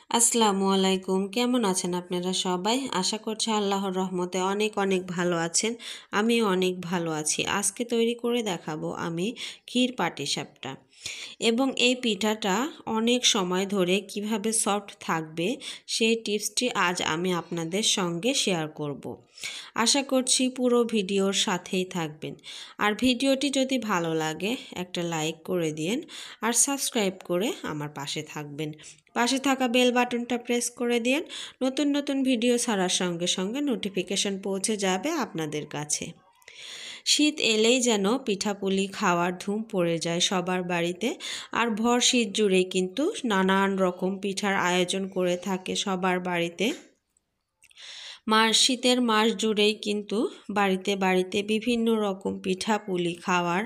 আসসালামু আলাইকুম। কেমন আছেন আপনারা সবাই? আশা করছি আল্লাহর রহমতে অনেক অনেক ভালো আছেন। আমিও অনেক ভালো আছি। আজকে তৈরি করে দেখাবো আমি ক্ষীর পাটিসাপটা। এবং এই পিঠাটা অনেক সময় ধরে কিভাবে সফট থাকবে সেই টিপসটি আজ আমি আপনাদের সঙ্গে শেয়ার করব। আশা করছি পুরো ভিডিওর সাথেই থাকবেন। আর ভিডিওটি যদি ভালো লাগে একটা লাইক করে দিন আর সাবস্ক্রাইব করে আমার পাশে থাকবেন। পাশে থাকা বেল বাটনটা প্রেস করে দিন। নতুন নতুন ভিডিও ছাড়ার সঙ্গে সঙ্গে নোটিফিকেশন পৌঁছে যাবে আপনাদের কাছে। শীত এলেই যেন পিঠাপুলি খাওয়ার ধুম পড়ে যায় সবার বাড়িতে। আর ভর শীত জুড়েই কিন্তু নানান রকম পিঠার আয়োজন করে থাকে সবার বাড়িতে। শীতের মাস জুড়েই কিন্তু বাড়িতে বাড়িতে বিভিন্ন রকম পিঠাপুলি খাওয়ার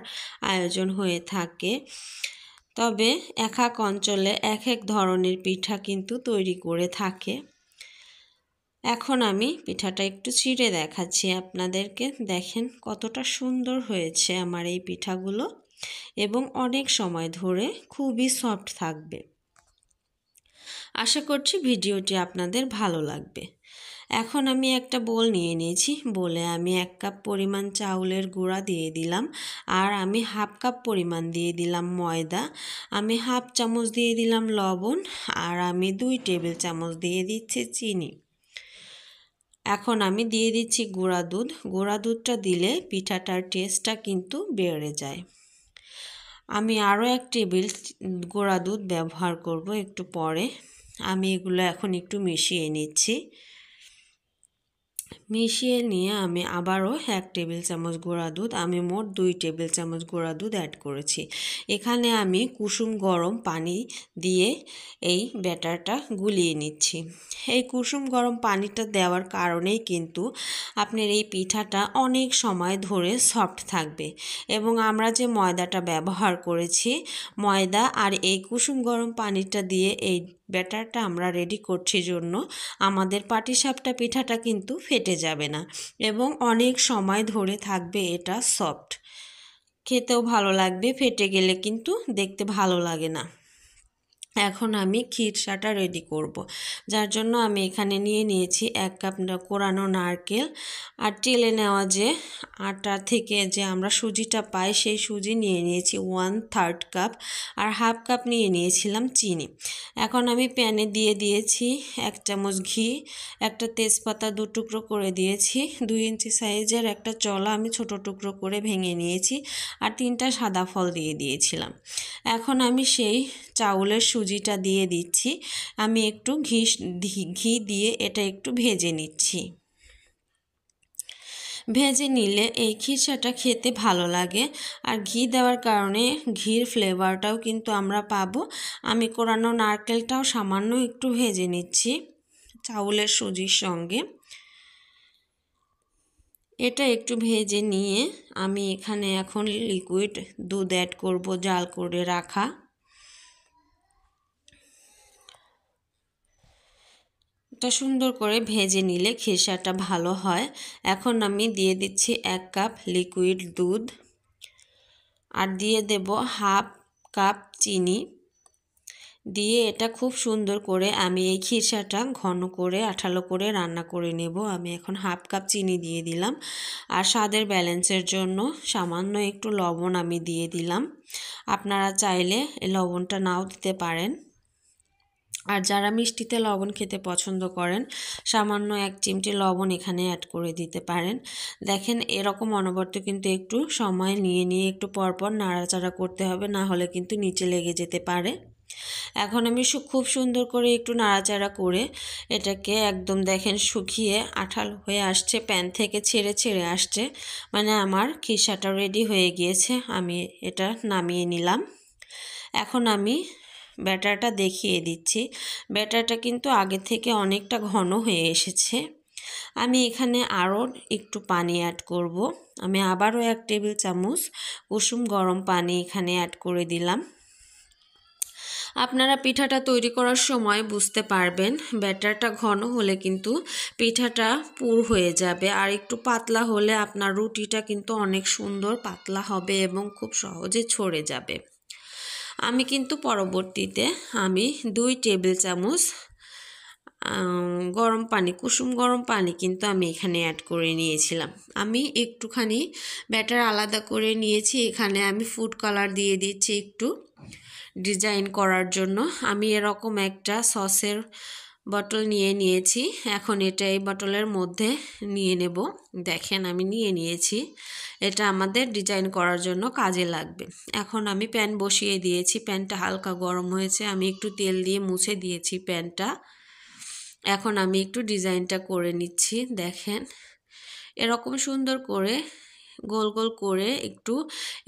আয়োজন হয়ে থাকে। তবে এক এক অঞ্চলে এক এক ধরনের পিঠা কিন্তু তৈরি করে থাকে। এখন আমি পিঠাটা একটু ছিঁড়ে দেখাচ্ছি আপনাদেরকে। দেখেন কতটা সুন্দর হয়েছে আমার এই পিঠাগুলো এবং অনেক সময় ধরে খুবই সফট থাকবে। আশা করছি ভিডিওটি আপনাদের ভালো লাগবে। এখন আমি একটা বোল নিয়ে নিয়েছি। বোলে আমি 1 কাপ পরিমাণ চাউলের গুঁড়া দিয়ে দিলাম আর আমি হাফ কাপ পরিমাণ দিয়ে দিলাম ময়দা। আমি হাফ চামচ দিয়ে দিলাম লবণ আর আমি 2 টেবিল চামচ দিয়ে দিচ্ছি চিনি। এখন আমি দিয়ে দিচ্ছি গুঁড়া দুধ। গুঁড়া দুধটা দিলে পিঠাটার টেস্টটা কিন্তু বেড়ে যায়। আমি আরও 1 টেবিল গুঁড়া দুধ ব্যবহার করব একটু পরে। আমি এগুলো এখন একটু মিশিয়ে নিচ্ছি। মিশিয়ে নিয়ে আমি আবারও 1 টেবিল চামচ গুঁড়া দুধ, আমি মোট 2 টেবিল চামচ গুঁড়া দুধ অ্যাড করেছি। এখানে আমি কুসুম গরম পানি দিয়ে এই ব্যাটারটা গুলিয়ে নিচ্ছি। এই কুসুম গরম পানিটা দেওয়ার কারণেই কিন্তু আপনার এই পিঠাটা অনেক সময় ধরে সফট থাকবে। এবং আমরা যে ময়দাটা ব্যবহার করেছি, ময়দা আর এই কুসুম গরম পানিটা দিয়ে এই ব্যাটারটা আমরা রেডি করছি জন্য আমাদের পাটিসাপটা পিঠাটা কিন্তু ফেটে যাবে না এবং অনেক সময় ধরে থাকবে। এটা সফট, খেতেও ভালো লাগবে। ফেটে গেলে কিন্তু দেখতে ভালো লাগে না। এখন আমি ক্ষীরসাটা রেডি করব। যার জন্য আমি এখানে নিয়ে নিয়েছি 1 কাপ কোরানো নারকেল আর টেলে নেওয়া যে আটা থেকে যে আমরা সুজিটা পাই সেই সুজি নিয়ে নিয়েছি 1/3 কাপ আর হাফ কাপ নিয়ে নিয়েছিলাম চিনি। এখন আমি প্যানে দিয়ে দিয়েছি 1 চামচ ঘি, একটা তেজপাতা 2 টুকরো করে দিয়েছি, 2 ইঞ্চি সাইজের একটা চলা আমি ছোট টুকরো করে ভেঙে নিয়েছি আর 3টা সাদা ফল দিয়ে দিয়েছিলাম। এখন আমি সেই চাউলের সুজিটা দিয়ে দিচ্ছি। আমি একটু ঘি দিয়ে এটা একটু ভেজে নিচ্ছি। ভেজে নিলে এই খিরসাটা খেতে ভালো লাগে আর ঘি দেওয়ার কারণে ঘির ফ্লেভারটাও কিন্তু আমরা পাবো। আমি কোরানো নারকেলটাও সামান্য একটু ভেজে নিচ্ছি চাউলের সুজির সঙ্গে। এটা একটু ভেজে নিয়ে আমি এখানে এখন লিকুইড দুধ অ্যাড করব, জাল করে রাখা। এটা সুন্দর করে ভেজে নিলে খিরসাটা ভালো হয়। এখন আমি দিয়ে দিচ্ছি 1 কাপ লিকুইড দুধ আর দিয়ে দেব হাফ কাপ চিনি। দিয়ে এটা খুব সুন্দর করে আমি এই খিরসাটা ঘন করে আঠালো করে রান্না করে নেব। আমি এখন হাফ কাপ চিনি দিয়ে দিলাম আর স্বাদের ব্যালেন্সের জন্য সামান্য একটু লবণ আমি দিয়ে দিলাম। আপনারা চাইলে এই লবণটা নাও দিতে পারেন। আর যারা মিষ্টিতে লবণ খেতে পছন্দ করেন সামান্য 1 চিমটি লবণ এখানে অ্যাড করে দিতে পারেন। দেখেন এরকম অনবরত কিন্তু একটু সময় নিয়ে একটু পরপর নাড়াচাড়া করতে হবে, না হলে কিন্তু নিচে লেগে যেতে পারে। এখন আমি খুব সুন্দর করে একটু নাড়াচাড়া করে এটাকে একদম দেখেন শুকিয়ে আঠালো হয়ে আসছে, প্যান থেকে ছেড়ে আসছে, মানে আমার খিরসাটা রেডি হয়ে গিয়েছে। আমি এটা নামিয়ে নিলাম। এখন আমি ব্যাটারটা দেখিয়ে দিচ্ছি। ব্যাটারটা কিন্তু আগে থেকে অনেকটা ঘন হয়ে এসেছে। আমি এখানে আরও একটু পানি অ্যাড করব। আমি আবারও 1 টেবিল চামচ কুসুম গরম পানি এখানে অ্যাড করে দিলাম। আপনারা পিঠাটা তৈরি করার সময় বুঝতে পারবেন ব্যাটারটা ঘন হলে কিন্তু পিঠাটা পুর হয়ে যাবে আর একটু পাতলা হলে আপনার রুটিটা কিন্তু অনেক সুন্দর পাতলা হবে এবং খুব সহজে ছড়ে যাবে। আমি কিন্তু পরবর্তীতে 2 টেবিল চামচ গরম পানি, কুসুম গরম পানি কিন্তু আমি এখানে অ্যাড করে নিয়েছিলাম। আমি একটুখানি ব্যাটার আলাদা করে নিয়েছি। এখানে আমি ফুড কালার দিয়ে দিচ্ছি একটু ডিজাইন করার জন্য। আমি এরকম একটা সসের বটল নিয়ে নিয়েছি। এখন এটা এই বটলের মধ্যে নিয়ে নেব। দেখেন আমি নিয়ে নিয়েছি। এটা আমাদের ডিজাইন করার জন্য কাজে লাগবে। এখন আমি প্যান বসিয়ে দিয়েছি। প্যানটা হালকা গরম হয়েছে। আমি একটু তেল দিয়ে মুছে দিয়েছি প্যানটা। এখন আমি একটু ডিজাইনটা করে নিচ্ছি। দেখেন এরকম সুন্দর করে গোল গোল করে একটু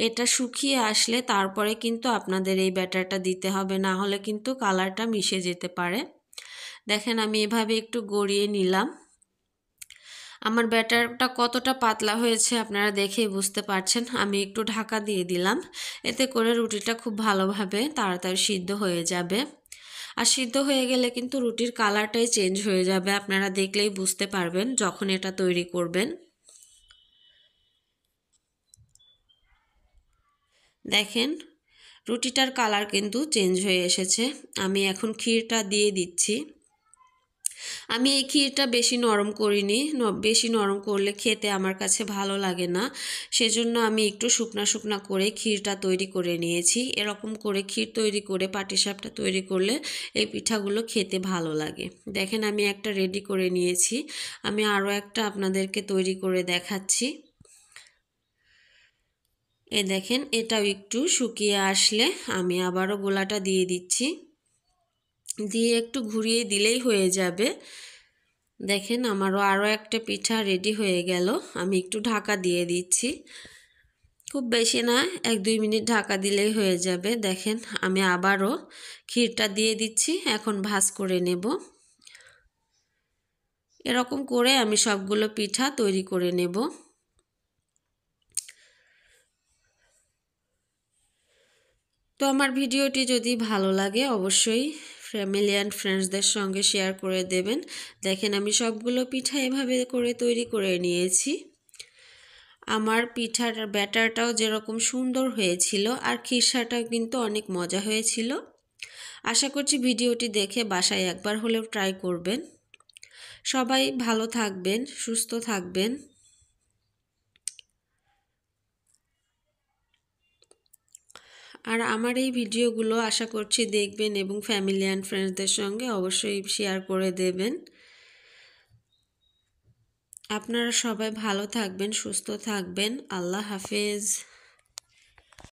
এটা শুকিয়ে আসলে তারপরে কিন্তু আপনাদের এই ব্যাটারটা দিতে হবে, না হলে কিন্তু কালারটা মিশে যেতে পারে। দেখেন আমি এভাবে একটু গড়িয়ে নিলাম। আমার ব্যাটারটা কতটা পাতলা হয়েছে আপনারা দেখেই বুঝতে পারছেন। আমি একটু ঢাকা দিয়ে দিলাম, এতে করে রুটিটা খুব ভালোভাবে তাড়াতাড়ি সিদ্ধ হয়ে যাবে। আর সিদ্ধ হয়ে গেলে কিন্তু রুটির কালারটাই চেঞ্জ হয়ে যাবে, আপনারা দেখলেই বুঝতে পারবেন যখন এটা তৈরি করবেন। দেখেন রুটিটার কালার কিন্তু চেঞ্জ হয়ে এসেছে। আমি এখন ক্ষীরটা দিয়ে দিচ্ছি। আমি এই ক্ষীরটা বেশি নরম করিনি, বেশি নরম করলে খেতে আমার কাছে ভালো লাগে না। সেজন্য আমি একটু শুকনা শুকনা করে ক্ষীরটা তৈরি করে নিয়েছি। এরকম করে ক্ষীর তৈরি করে পাটিসাপটা তৈরি করলে এই পিঠাগুলো খেতে ভালো লাগে। দেখেন আমি একটা রেডি করে নিয়েছি। আমি আরও একটা আপনাদেরকে তৈরি করে দেখাচ্ছি। দেখেন এটাও একটু শুকিয়ে আসলে আমি আবারও গোলাটা দিয়ে দিচ্ছি। দিয়ে একটু ঘুরিয়ে দিলেই হয়ে যাবে। দেখেন আমারও আরও একটা পিঠা রেডি হয়ে গেল। আমি একটু ঢাকা দিয়ে দিচ্ছি, খুব বেশি না, 1-2 মিনিট ঢাকা দিলেই হয়ে যাবে। দেখেন আমি আবারও ক্ষীরটা দিয়ে দিচ্ছি। এখন ভাঁজ করে নেব। এরকম করে আমি সবগুলো পিঠা তৈরি করে নেব। তো আমার ভিডিওটি যদি ভালো লাগে অবশ্যই ফ্যামিলি অ্যান্ড ফ্রেন্ডসদের সঙ্গে শেয়ার করে দেবেন। দেখেন আমি সবগুলো পিঠা এভাবে করে তৈরি করে নিয়েছি। আমার পিঠার ব্যাটারটাও যেরকম সুন্দর হয়েছিল আর খিরসাটাও কিন্তু অনেক মজা হয়েছিল। আশা করছি ভিডিওটি দেখে বাসায় একবার হলেও ট্রাই করবেন। সবাই ভালো থাকবেন, সুস্থ থাকবেন। আর আমার এই ভিডিওগুলো আশা করছি দেখবেন এবং ফ্যামিলি অ্যান্ড ফ্রেন্ডসদের সঙ্গে অবশ্যই শেয়ার করে দেবেন। আপনারা সবাই ভালো থাকবেন, সুস্থ থাকবেন। আল্লাহ হাফেজ।